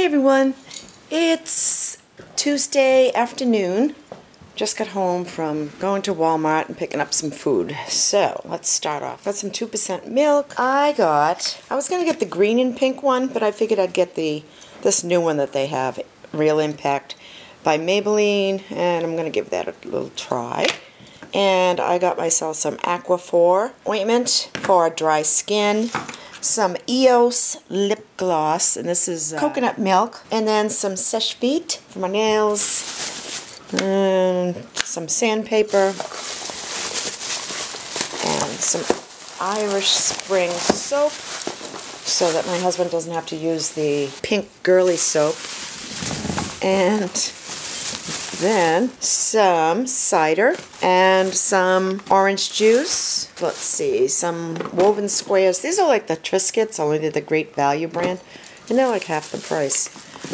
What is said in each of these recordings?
Hey everyone, it's Tuesday afternoon. Just got home from going to Walmart and picking up some food. So let's start off. Got some 2% milk. I was gonna get the green and pink one, but I figured I'd get this new one that they have, Real Impact by Maybelline, and I'm gonna give that a little try. And I got myself some Aquaphor ointment for dry skin, some EOS lip gloss, and this is coconut milk, and then some Seche Vite for my nails, and some sandpaper, and some Irish Spring soap so that my husband doesn't have to use the pink girly soap, and then some cider and some orange juice. Let's see, some woven squares. These are like the Triscuits, only they're the Great Value brand, and they're like half the price.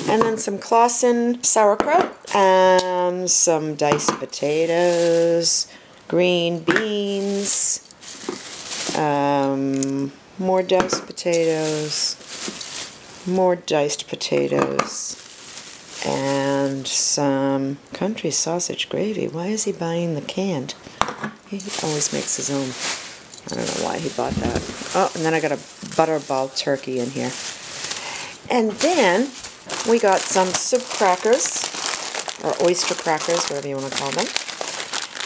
And then some Clausen sauerkraut and some diced potatoes, green beans, more diced potatoes, and some country sausage gravy. Why is he buying the canned? He always makes his own. I don't know why he bought that. Oh, and then I got a butterball turkey in here. And then we got some soup crackers, or oyster crackers, whatever you want to call them.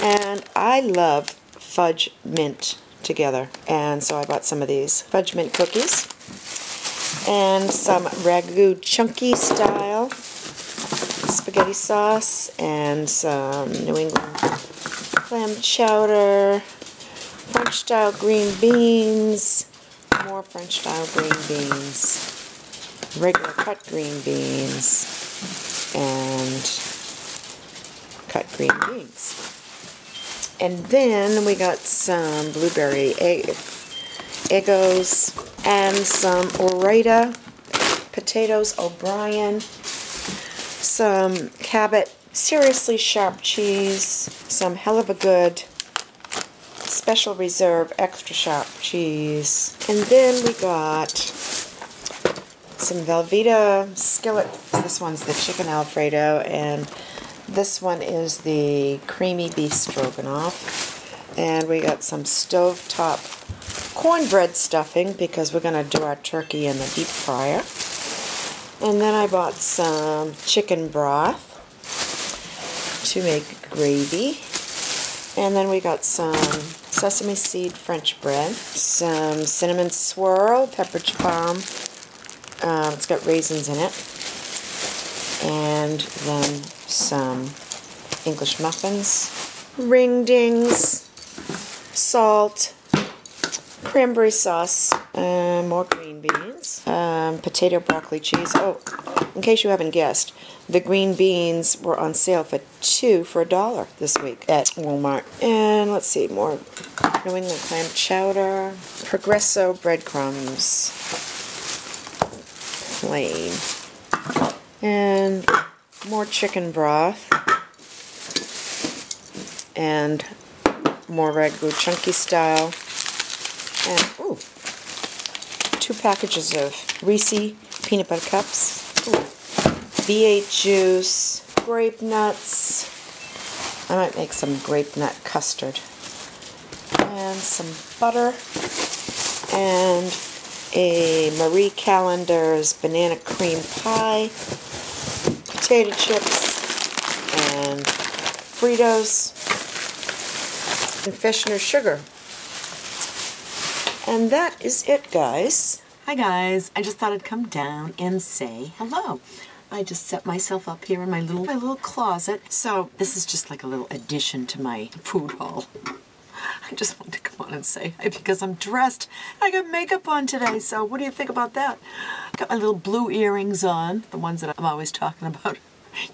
And I love fudge mint together. And so I bought some of these fudge mint cookies. And some ragu chunky style spaghetti sauce, and some New England clam chowder, French style green beans, more French style green beans, regular cut green beans, and cut green beans. And then we got some blueberry Eggos and some Ore-Ida potatoes O'Brien, some Cabot Seriously Sharp cheese, some Hell of a Good Special Reserve Extra Sharp cheese, and then we got some Velveeta skillet. This one's the chicken Alfredo, and this one is the creamy beef stroganoff. And we got some stovetop cornbread stuffing because we're going to do our turkey in the deep fryer. And then I bought some chicken broth to make gravy. And then we got some sesame seed French bread, some cinnamon swirl, pepperidge farm. It's got raisins in it. And then some English muffins, ring dings, salt, cranberry sauce, more green beans, potato broccoli cheese. Oh, in case you haven't guessed, the green beans were on sale for $2 for $1 this week at Walmart. And let's see, more New England clam chowder, Progresso breadcrumbs, plain, and more chicken broth, and more ragu chunky style. And, ooh, 2 packages of Reese peanut butter cups, V8 juice, grape nuts. I might make some grape nut custard. And some butter. And a Marie Callender's banana cream pie, potato chips, and Fritos, and Feshner sugar. And that is it, guys. Hi guys, I just thought I'd come down and say hello. I just set myself up here in my little closet. So this is just like a little addition to my food haul. I just wanted to come on and say hi because I'm dressed. I got makeup on today, so what do you think about that? Got my little blue earrings on, the ones that I'm always talking about.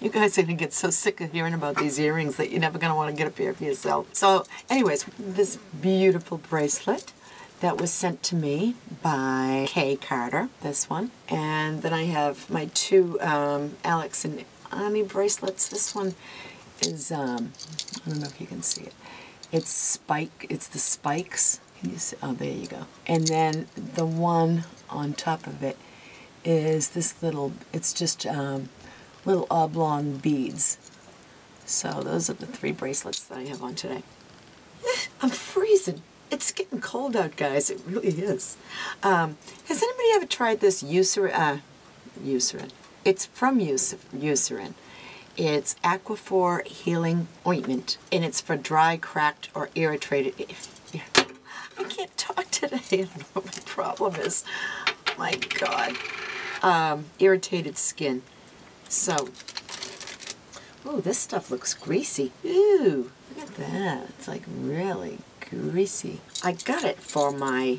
You guys are going to get so sick of hearing about these earrings that you're never going to want to get up here for yourself. So anyways, this beautiful bracelet that was sent to me by Kay Carter, this one. And then I have my 2 Alex and Ani bracelets. This one is, I don't know if you can see it. It's the spikes. Can you see? Oh, there you go. And then the one on top of it is this little, it's just little oblong beads. So those are the 3 bracelets that I have on today. I'm freezing. It's getting cold out, guys. It really is. Has anybody ever tried this Eucerin? It's from Eucerin. It's Aquaphor Healing Ointment, and it's for dry, cracked, or irritated. I can't talk today. I don't know what my problem is. My God. Irritated skin. So, oh, this stuff looks greasy. Ooh, look at that. It's like really greasy. I got it for my...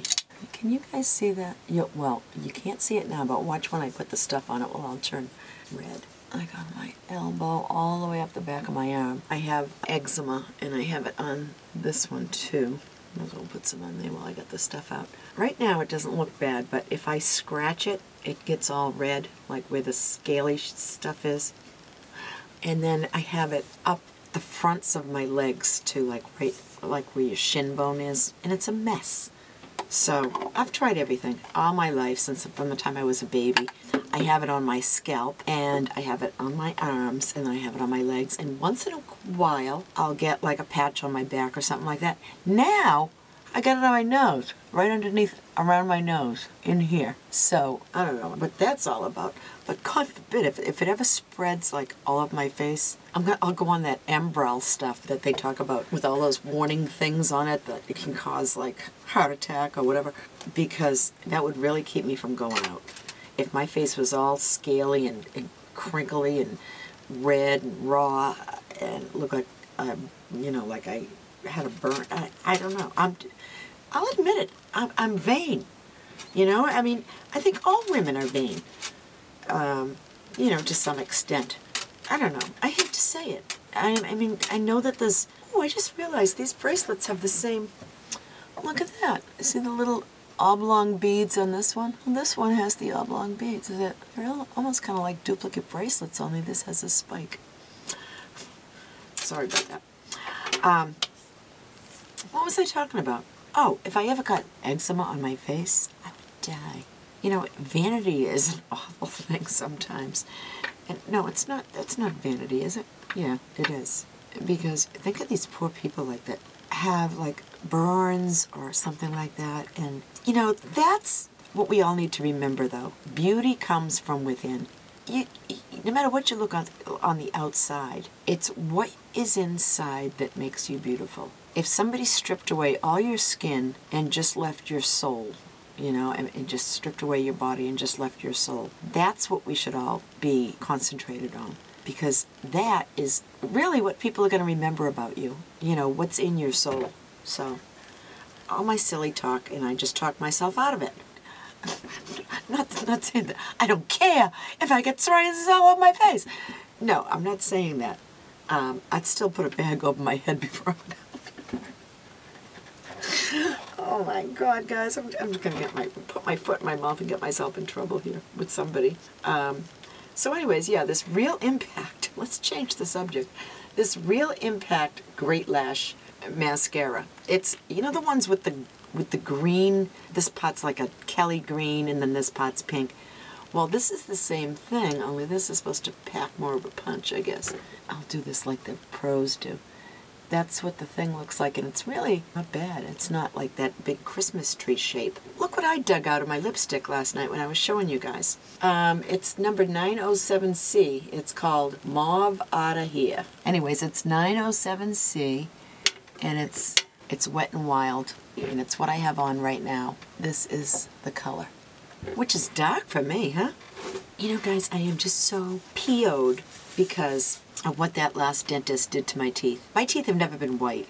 Can you guys see that? Well, you can't see it now, but watch when I put the stuff on it. Well, I'll turn red. Like on my elbow, all the way up the back of my arm. I have eczema, and I have it on this one too. Might as well put some on there while I get this stuff out. Right now it doesn't look bad, but if I scratch it, it gets all red, like where the scaly stuff is. And then I have it up the fronts of my legs too, like right, like where your shin bone is, and it's a mess. So I've tried everything all my life from the time I was a baby. I have it on my scalp, and I have it on my arms, and then I have it on my legs, and once in a while I'll get like a patch on my back or something like that. Now I got it on my nose, right underneath, around my nose, in here. So I don't know what that's all about, but God forbid if it ever spreads like all of my face, I'll go on that Embrel stuff that they talk about with all those warning things on it that it can cause like heart attack or whatever, because that would really keep me from going out. If my face was all scaly and crinkly and red and raw and looked like, you know, like I had a burn, I don't know. I'll admit it. I'm vain. You know, I mean, I think all women are vain. You know, to some extent. I don't know. I hate to say it. I mean, I know that there's... Oh, I just realized these bracelets have the same... Look at that. See the little oblong beads on this one? Well, this one has the oblong beads. They're almost kind of like duplicate bracelets, only this has a spike. Sorry about that. What was I talking about? Oh, if I ever got eczema on my face, I would die. You know, vanity is an awful thing sometimes. And no, it's not, that's not vanity, is it? Yeah, it is. Because think of these poor people like that have like burns or something like that. And, you know, that's what we all need to remember though. Beauty comes from within. No matter what you look on the outside, it's what is inside that makes you beautiful. If somebody stripped away all your skin and just left your soul, you know, and just stripped away your body and just left your soul, that's what we should all be concentrated on. Because that is really what people are going to remember about you. You know, what's in your soul. So, all my silly talk, and I just talk myself out of it. Not saying that I don't care if I get psoriasis all over my face. No, I'm not saying that. I'd still put a bag over my head before I went out. Oh my God, guys! I'm just gonna put my foot in my mouth and get myself in trouble here with somebody. So, anyways, yeah, this Real Impact. Let's change the subject. This Real Impact Great Lash mascara. It's, you know, the ones with the green. This pot's like a Kelly green, and then this pot's pink. Well, this is the same thing, only this is supposed to pack more of a punch, I guess. I'll do this like the pros do. That's what the thing looks like, and it's really not bad. It's not like that big Christmas tree shape. Look what I dug out of my lipstick last night when I was showing you guys. It's number 907C. It's called Mauve Outta Here. Anyways, it's 907C, and it's Wet n Wild, and it's what I have on right now. This is the color, which is dark for me, huh? You know, guys, I am just so PO'd because of what that last dentist did to my teeth. My teeth have never been white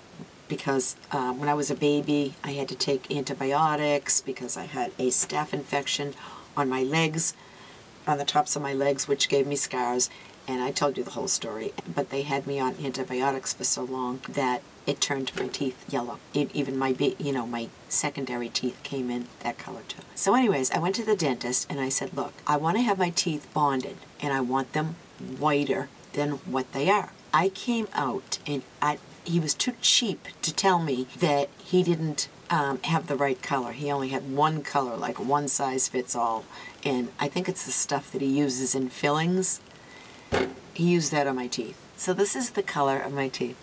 because when I was a baby, I had to take antibiotics because I had a staph infection on my legs, on the tops of my legs, which gave me scars. And I told you the whole story. But they had me on antibiotics for so long that it turned my teeth yellow. Even my, you know, my secondary teeth came in that color too. So anyways, I went to the dentist and I said, look, I want to have my teeth bonded and I want them whiter than what they are. I came out and he was too cheap to tell me that he didn't have the right color. He only had one color, like one size fits all. And I think it's the stuff that he uses in fillings. He used that on my teeth. So this is the color of my teeth.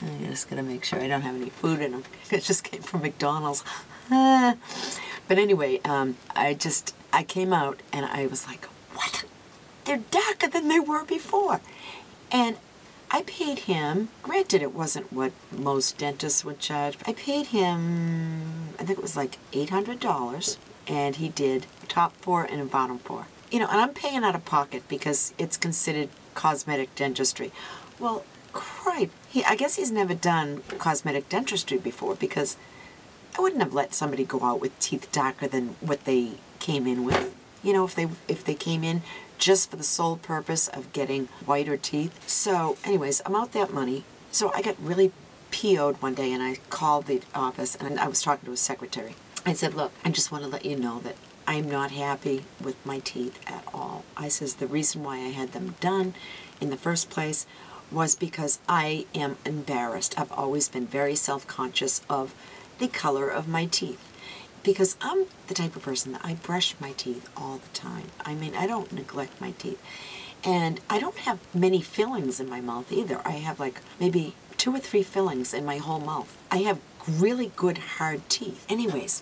I'm just going to make sure I don't have any food in them. It just came from McDonald's. But anyway, I came out and I was like, what? They're darker than they were before. And I paid him, granted it wasn't what most dentists would charge, I paid him, I think it was like $800, and he did top 4 and a bottom 4. You know, and I'm paying out of pocket because it's considered cosmetic dentistry. Well, cripe, I guess he's never done cosmetic dentistry before, because I wouldn't have let somebody go out with teeth darker than what they came in with. You know, if they came in just for the sole purpose of getting whiter teeth. So anyways, I'm out that money. So I got really PO'd one day, and I called the office and I was talking to a secretary. I said, look, I just want to let you know that I'm not happy with my teeth at all. I says the reason why I had them done in the first place was because I am embarrassed. I've always been very self-conscious of the color of my teeth. Because I'm the type of person that I brush my teeth all the time. I mean, I don't neglect my teeth. And I don't have many fillings in my mouth either. I have like maybe 2 or 3 fillings in my whole mouth. I have really good hard teeth. Anyways,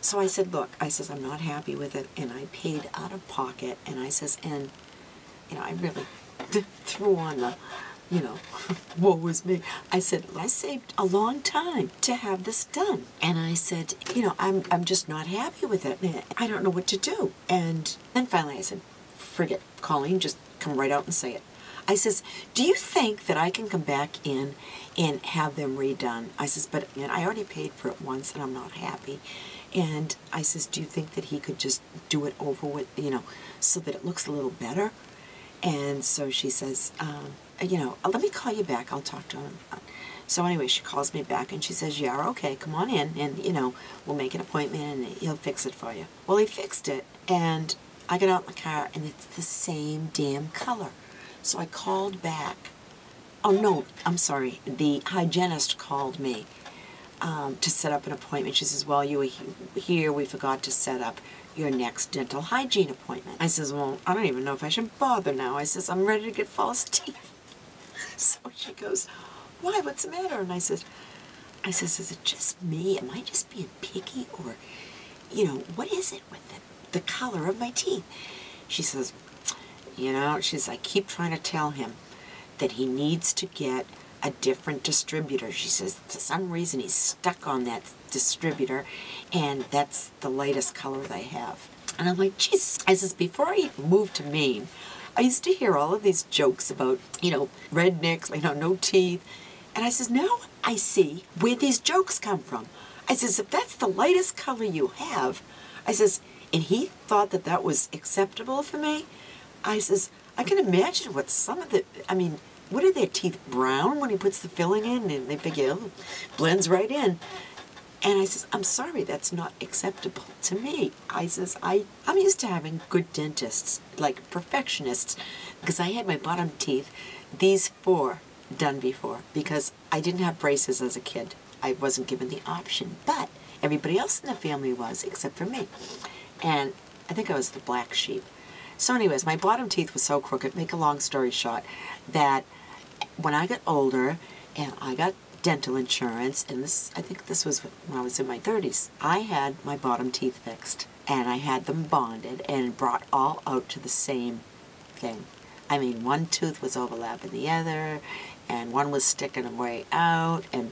so I said, look, I says, I'm not happy with it, and I paid out of pocket, and I says, and, you know, I really threw on the, you know, woe was me. I said, I saved a long time to have this done. And I said, you know, I'm just not happy with it. I don't know what to do. And then finally I said, forget Colleen, just come right out and say it. I says, do you think that I can come back in and have them redone? I says, but I already paid for it once and I'm not happy. And I says, do you think that he could just do it over with, you know, so that it looks a little better? And so she says, you know, let me call you back. I'll talk to him. So anyway, she calls me back and she says, yeah, okay, come on in and, you know, we'll make an appointment and he'll fix it for you. Well, he fixed it and I got out in the car and it's the same damn color. So I called back. Oh, no, I'm sorry. The hygienist called me to set up an appointment. She says, well, you were here. We forgot to set up your next dental hygiene appointment. I says, well, I don't even know if I should bother now. I says, I'm ready to get false teeth. So she goes, why? What's the matter? And I says, is it just me? Am I just being picky? Or, you know, what is it with the color of my teeth? She says, you know, I keep trying to tell him that he needs to get a different distributor. She says, for some reason he's stuck on that distributor, and that's the lightest color they have. And I'm like, geez. I says, before I moved to Maine, I used to hear all of these jokes about, you know, rednecks, you know, no teeth. And I says, now I see where these jokes come from. I says, if that's the lightest color you have, I says, and he thought that that was acceptable for me, I says, I can imagine what some of the, I mean, what are their teeth brown when he puts the filling in? And they figure, oh, blends right in. And I says, I'm sorry, that's not acceptable to me. I says, I'm used to having good dentists, like perfectionists, because I had my bottom teeth, these 4, done before, because I didn't have braces as a kid. I wasn't given the option, but everybody else in the family was, except for me. And I think I was the black sheep. So anyways, my bottom teeth was so crooked, make a long story short, that when I got older and I got dental insurance, and this, I think this was when I was in my 30s, I had my bottom teeth fixed, and I had them bonded and brought all out to the same thing. I mean, one tooth was overlapping the other, and one was sticking them way out, and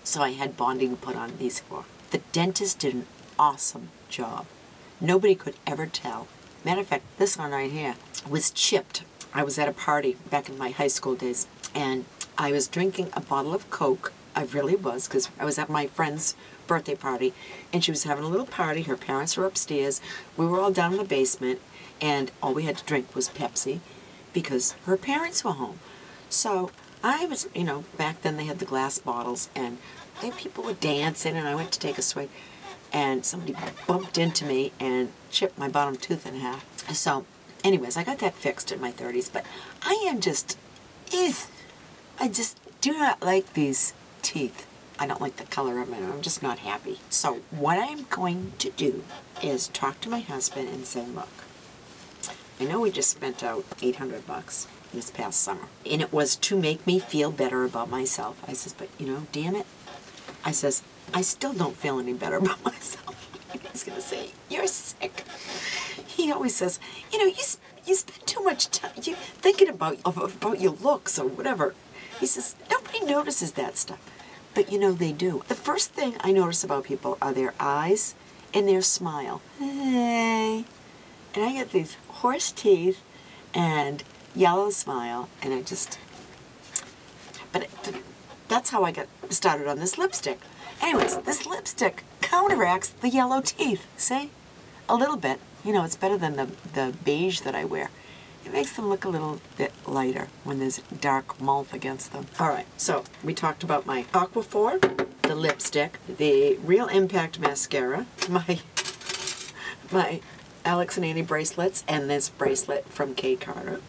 so I had bonding put on these 4. The dentist did an awesome job. Nobody could ever tell. Matter of fact, this one right here was chipped. I was at a party back in my high school days, and I was drinking a bottle of Coke. I really was, because I was at my friend's birthday party, and she was having a little party. Her parents were upstairs. We were all down in the basement, and all we had to drink was Pepsi, because her parents were home. So I was, you know, back then they had the glass bottles, and people were dancing, and I went to take a swig, and somebody bumped into me and chipped my bottom tooth in half. So, anyways, I got that fixed in my 30s, but I am just, I just do not like these teeth. I don't like the color of it. I'm just not happy. So what I'm going to do is talk to my husband and say, look, I know we just spent out $800 this past summer, and it was to make me feel better about myself. I says, but you know, damn it. I says, I still don't feel any better about myself. He's going to say, you're sick. He always says, you know, you spend too much time thinking about your looks or whatever. He says, nobody notices that stuff. But you know, they do. The first thing I notice about people are their eyes and their smile. Hey. And I get these horse teeth and yellow smile, and I just, but that's how I got started on this lipstick. Anyways, this lipstick counteracts the yellow teeth, see? A little bit. You know, it's better than the beige that I wear. It makes them look a little bit lighter when there's dark mouth against them. All right, so we talked about my Aquaphor, the lipstick, the Real Impact mascara, my Alex and Annie bracelets, and this bracelet from Kay Carter.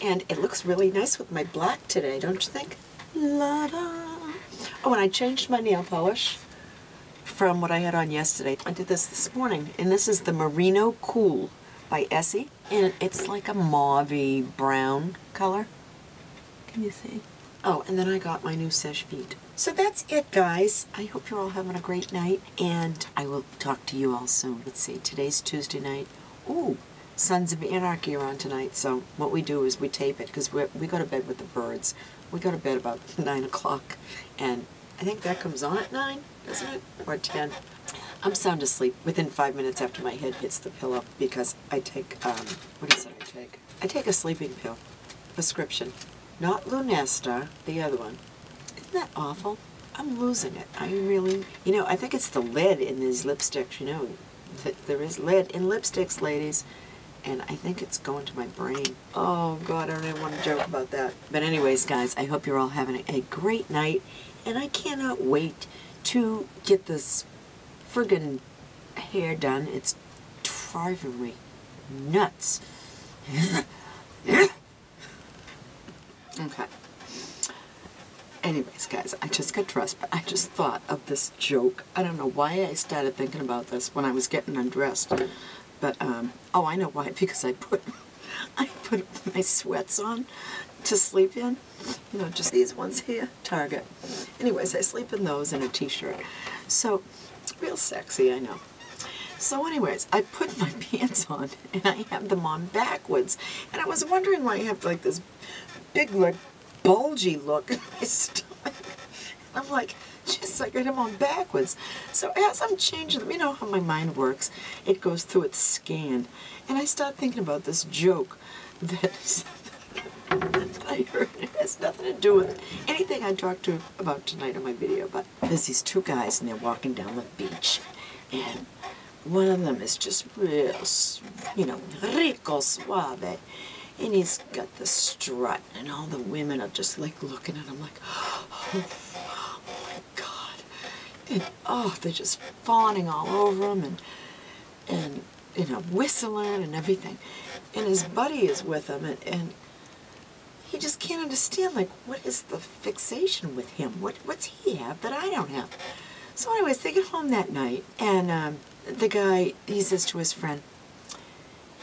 And it looks really nice with my black today, don't you think? La-da! Oh, and I changed my nail polish from what I had on yesterday. I did this morning, and this is the Merino Cool by Essie. And it's like a mauve-y brown color. Can you see? Oh, and then I got my new Seche Vite. So that's it, guys. I hope you're all having a great night, and I will talk to you all soon. Let's see, today's Tuesday night. Ooh, Sons of Anarchy are on tonight, so what we do is we tape it, because we go to bed with the birds. We go to bed about 9 o'clock, and I think that comes on at 9, doesn't it? Or 10. I'm sound asleep within 5 minutes after my head hits the pillow, because I take, what is it I take? I take a sleeping pill, prescription. Not Lunesta, the other one. Isn't that awful? I'm losing it. I really, you know, I think it's the lead in these lipsticks, you know. There is lead in lipsticks, ladies. And I think it's going to my brain. Oh, God, I don't even want to joke about that. But anyways, guys, I hope you're all having a great night. And I cannot wait to get this friggin' hair done. It's driving me nuts. Okay. Anyways, guys, I just got dressed, but I just thought of this joke. I don't know why I started thinking about this when I was getting undressed. But, oh, I know why. Because I put my sweats on to sleep in. You know, just these ones here, Target. Anyways, I sleep in those in a t-shirt. So, real sexy, I know. So anyways, I put my pants on, and I have them on backwards. And I was wondering why I have, like, this big, like, bulgy look in my stomach. I'm like, just I got them on backwards. So as I'm changing them, you know how my mind works. It goes through its scan. And I start thinking about this joke that I heard. It has nothing to do with anything I talked to about tonight on my video. But there's these two guys, and they're walking down the beach. And one of them is just real, you know, rico suave. And he's got the strut, and all the women are just like looking at him like, oh my God. And oh, they're just fawning all over him and you know, whistling and everything. And his buddy is with him, and he just can't understand, like, what is the fixation with him? What's he have that I don't have? So anyways, they get home that night, and the guy, he says to his friend,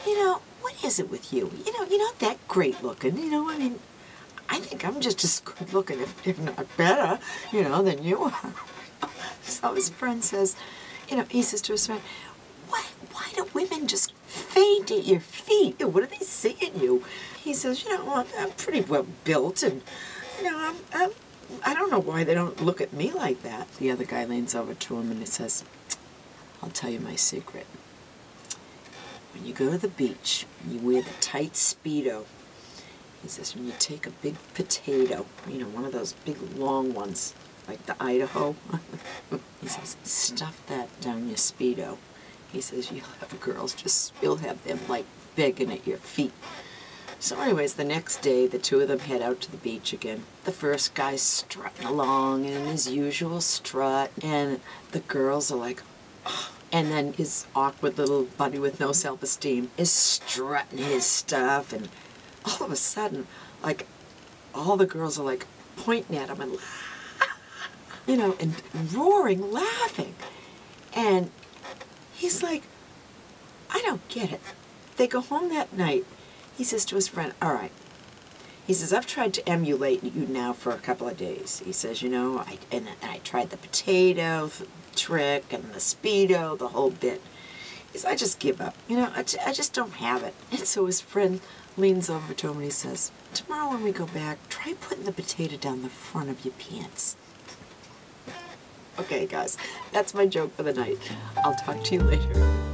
you know, what is it with you? You know, you're not that great looking, you know, I mean, I think I'm just as good looking, if not better, you know, than you are. So his friend says, you know, he says to his friend, why do women just faint at your feet? What do they see in you? He says, you know, I'm pretty well built, and, you know, I don't know why they don't look at me like that. The other guy leans over to him and he says, I'll tell you my secret. When you go to the beach, you wear the tight Speedo. He says, when you take a big potato, you know, one of those big long ones, like the Idaho, he says, stuff that down your Speedo. He says, you'll have girls just, you'll have them like begging at your feet. So anyways, the next day, the two of them head out to the beach again. The first guy's strutting along in his usual strut, and the girls are like, oh. And then his awkward little buddy with no self-esteem is strutting his stuff, and all of a sudden, like, all the girls are like pointing at him and you know, and roaring, laughing. And he's like, I don't get it. They go home that night. He says to his friend, all right. He says, I've tried to emulate you now for a couple of days. He says, you know, I tried the potato trick and the Speedo, the whole bit. He says, I just give up. You know, I just don't have it. And so his friend leans over to him and he says, tomorrow when we go back, try putting the potato down the front of your pants. Okay, guys, that's my joke for the night. I'll talk to you later.